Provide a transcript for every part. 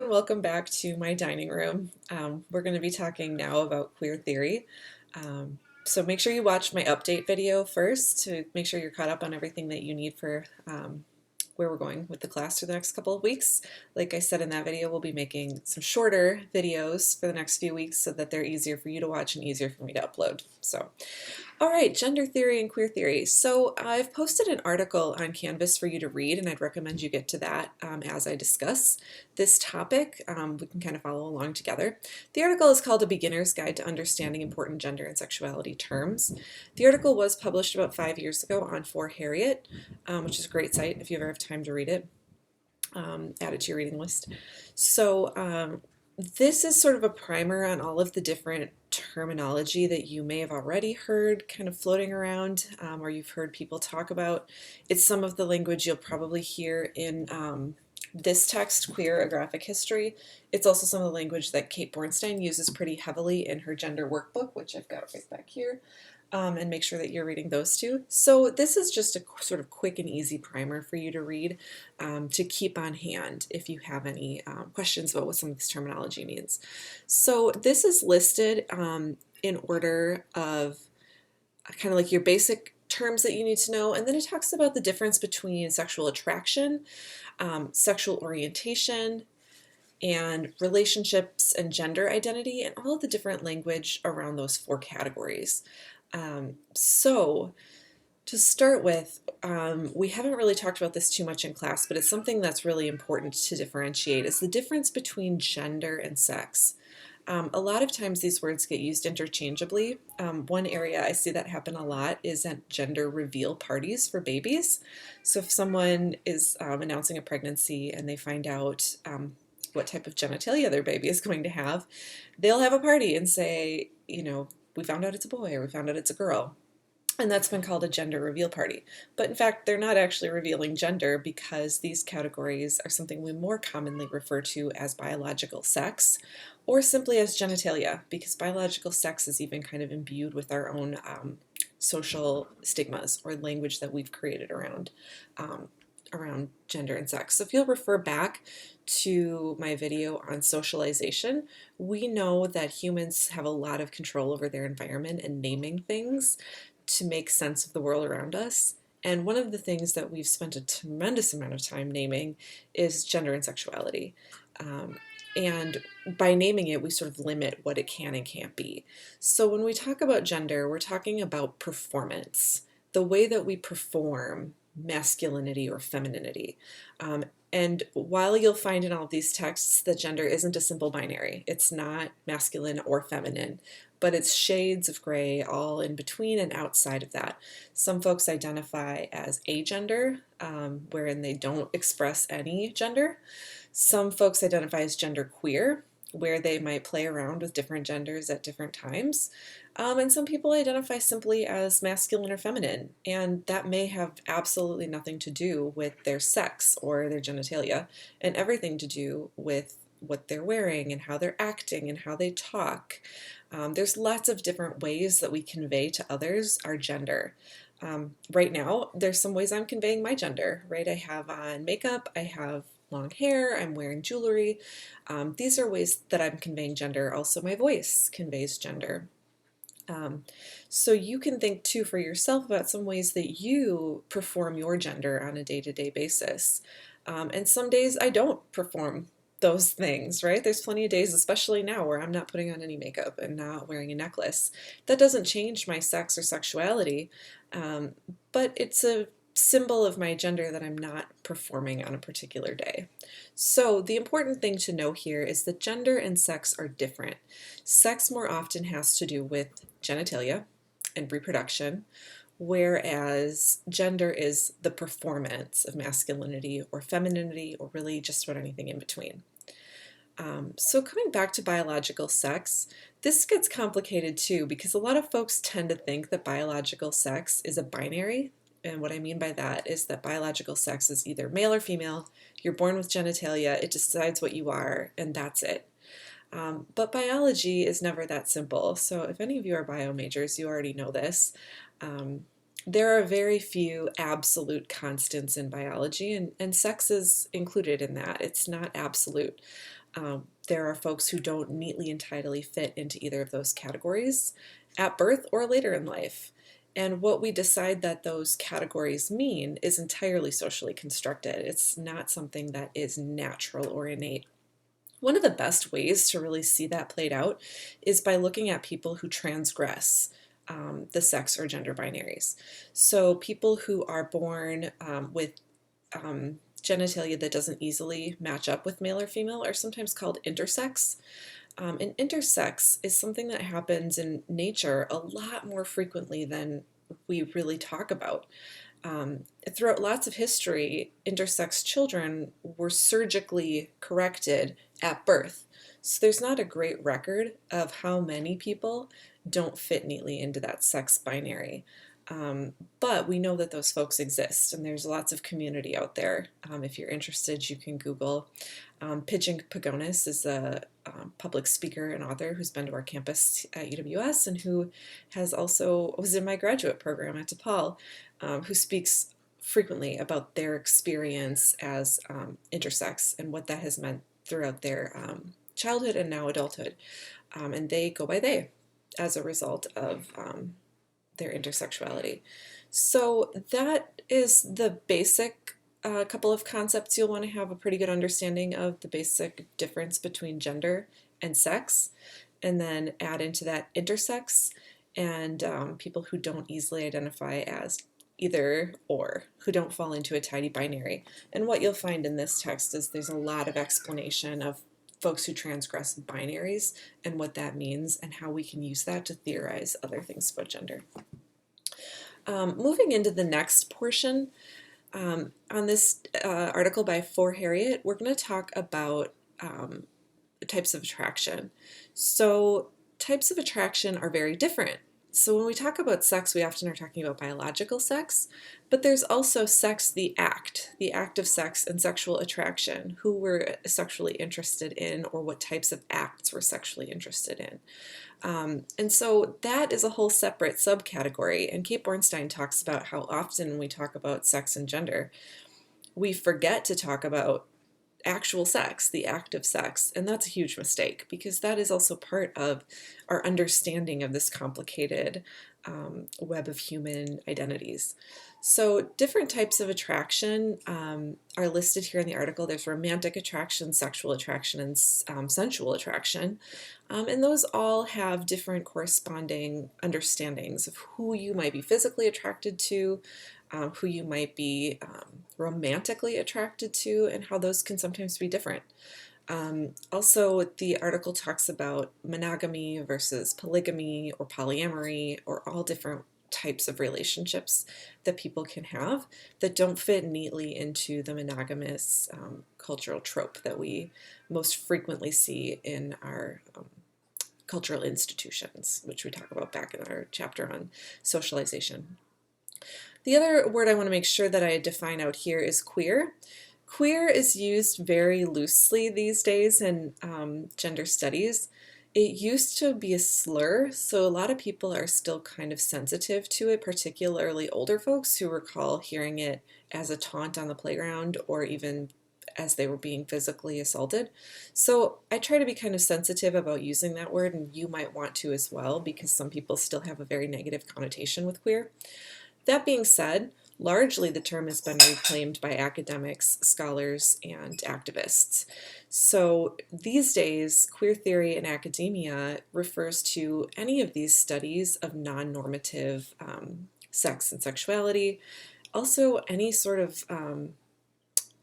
Welcome back to my dining room. We're going to be talking now about queer theory. So make sure you watch my update video first to make sure you're caught up on everything that you need for where we're going with the class for the next couple of weeks. Like I said in that video, we'll be making some shorter videos for the next few weeks so that they're easier for you to watch and easier for me to upload. So, all right, gender theory and queer theory. So I've posted an article on Canvas for you to read, and I'd recommend you get to that as I discuss this topic. We can kind of follow along together. The article is called A Beginner's Guide to Understanding Important Gender and Sexuality Terms. The article was published about 5 years ago on For Harriet, which is a great site if you ever have time to read it. Add it to your reading list. So this is sort of a primer on all of the different terminology that you may have already heard kind of floating around, or you've heard people talk about. It's some of the language you'll probably hear in this text, Queer: A Graphic History. It's also some of the language that Kate Bornstein uses pretty heavily in her gender workbook, which I've got right back here. And make sure that you're reading those too. So this is just a sort of quick and easy primer for you to read to keep on hand if you have any questions about what some of this terminology means. So this is listed in order of kind of like your basic terms that you need to know, and then it talks about the difference between sexual attraction, sexual orientation, and relationships and gender identity, and all of the different language around those four categories. So to start with, we haven't really talked about this too much in class, but it's something that's really important to differentiate, is the difference between gender and sex. A lot of times these words get used interchangeably. One area I see that happen a lot is at gender reveal parties for babies. So if someone is announcing a pregnancy and they find out what type of genitalia their baby is going to have, they'll have a party and say, you know, we found out it's a boy or we found out it's a girl. And that's been called a gender reveal party. But in fact, they're not actually revealing gender, because these categories are something we more commonly refer to as biological sex, or simply as genitalia, because biological sex is even kind of imbued with our own social stigmas or language that we've created around gender and sex. So if you'll refer back to my video on socialization, we know that humans have a lot of control over their environment and naming things to make sense of the world around us. And one of the things that we've spent a tremendous amount of time naming is gender and sexuality. And by naming it, we sort of limit what it can and can't be. So when we talk about gender, we're talking about performance, the way that we perform masculinity or femininity. And while you'll find in all of these texts that gender isn't a simple binary, it's not masculine or feminine, but it's shades of gray all in between and outside of that. Some folks identify as agender, wherein they don't express any gender. Some folks identify as genderqueer, where they might play around with different genders at different times. And some people identify simply as masculine or feminine, and that may have absolutely nothing to do with their sex or their genitalia, and everything to do with what they're wearing and how they're acting and how they talk. There's lots of different ways that we convey to others our gender. Right now, there's some ways I'm conveying my gender, right? I have on makeup, I have long hair, I'm wearing jewelry. These are ways that I'm conveying gender. Also, my voice conveys gender. So you can think too for yourself about some ways that you perform your gender on a day-to-day basis. And some days I don't perform those things, right? There's plenty of days, especially now, where I'm not putting on any makeup and not wearing a necklace. That doesn't change my sex or sexuality, but it's a symbol of my gender that I'm not performing on a particular day. So the important thing to know here is that gender and sex are different. Sex more often has to do with genitalia and reproduction, whereas gender is the performance of masculinity or femininity, or really just about anything in between. So coming back to biological sex, this gets complicated too, because a lot of folks tend to think that biological sex is a binary. And what I mean by that is that biological sex is either male or female, you're born with genitalia, it decides what you are, and that's it. But biology is never that simple. So if any of you are bio majors, you already know this. There are very few absolute constants in biology, and sex is included in that. It's not absolute. There are folks who don't neatly and tidily fit into either of those categories at birth or later in life. And what we decide that those categories mean is entirely socially constructed. It's not something that is natural or innate. One of the best ways to really see that played out is by looking at people who transgress the sex or gender binaries. So people who are born with genitalia that doesn't easily match up with male or female are sometimes called intersex. And intersex is something that happens in nature a lot more frequently than we really talk about. Throughout lots of history, intersex children were surgically corrected at birth. So there's not a great record of how many people don't fit neatly into that sex binary. But we know that those folks exist, and there's lots of community out there. If you're interested, you can Google. Pigeon Pagonis is a public speaker and author who's been to our campus at UWS and who was in my graduate program at DePaul, who speaks frequently about their experience as intersex and what that has meant throughout their childhood and now adulthood. And they go by they as a result of their intersexuality. So that is the basic couple of concepts. You'll want to have a pretty good understanding of the basic difference between gender and sex, and then add into that intersex and people who don't easily identify as either or, who don't fall into a tidy binary. And what you'll find in this text is there's a lot of explanation of folks who transgress binaries and what that means and how we can use that to theorize other things about gender. Moving into the next portion, on this article by For Harriet, we're going to talk about types of attraction. So types of attraction are very different. So when we talk about sex, we often are talking about biological sex, but there's also sex, the act of sex, and sexual attraction, who we're sexually interested in or what types of acts we're sexually interested in. And so that is a whole separate subcategory, and Kate Bornstein talks about how often when we talk about sex and gender, we forget to talk about actual sex, the act of sex, and that's a huge mistake because that is also part of our understanding of this complicated web of human identities. So different types of attraction are listed here in the article. There's romantic attraction, sexual attraction, and sensual attraction. And those all have different corresponding understandings of who you might be physically attracted to, who you might be romantically attracted to, and how those can sometimes be different. Also, the article talks about monogamy versus polygamy or polyamory, or all different types of relationships that people can have that don't fit neatly into the monogamous cultural trope that we most frequently see in our cultural institutions, which we talk about back in our chapter on socialization. The other word I want to make sure that I define out here is queer. Queer is used very loosely these days in gender studies. It used to be a slur, so a lot of people are still kind of sensitive to it, particularly older folks who recall hearing it as a taunt on the playground or even as they were being physically assaulted. So I try to be kind of sensitive about using that word, and you might want to as well, because some people still have a very negative connotation with queer. That being said, largely the term has been reclaimed by academics, scholars, and activists. So these days, queer theory in academia refers to any of these studies of non-normative sex and sexuality, also any sort of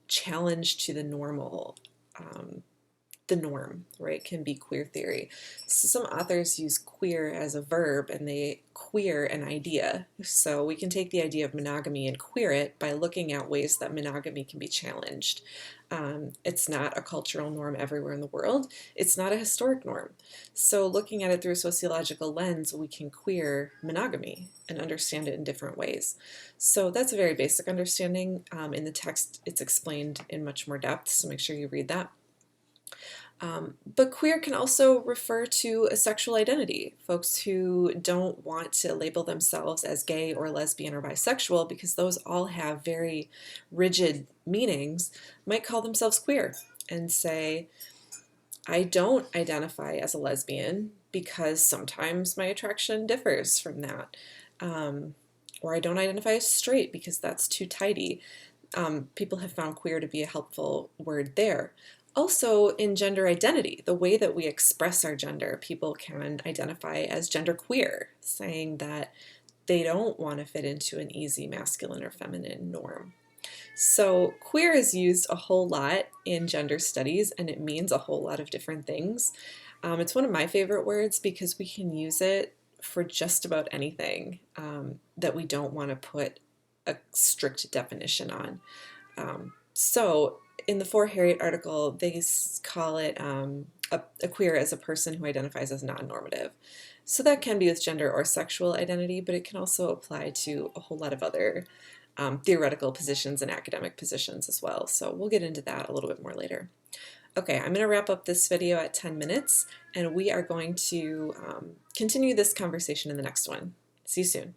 challenge to the normal, the norm, right, can be queer theory. So some authors use queer as a verb and they queer an idea. So we can take the idea of monogamy and queer it by looking at ways that monogamy can be challenged. It's not a cultural norm everywhere in the world. It's not a historic norm. So looking at it through a sociological lens, we can queer monogamy and understand it in different ways. So that's a very basic understanding. In the text, it's explained in much more depth, so make sure you read that. But queer can also refer to a sexual identity. Folks who don't want to label themselves as gay or lesbian or bisexual, because those all have very rigid meanings, might call themselves queer and say, I don't identify as a lesbian because sometimes my attraction differs from that. Um, or I don't identify as straight because that's too tidy. People have found queer to be a helpful word there. Also, in gender identity, the way that we express our gender, people can identify as genderqueer, saying that they don't want to fit into an easy masculine or feminine norm. So, queer is used a whole lot in gender studies and it means a whole lot of different things. It's one of my favorite words because we can use it for just about anything that we don't want to put a strict definition on. So, in the For Harriet article, they call it a queer as a person who identifies as non normative. So, that can be with gender or sexual identity, but it can also apply to a whole lot of other theoretical positions and academic positions as well. So we'll get into that a little bit more later. Okay, I'm going to wrap up this video at 10 minutes, and we are going to continue this conversation in the next one. See you soon.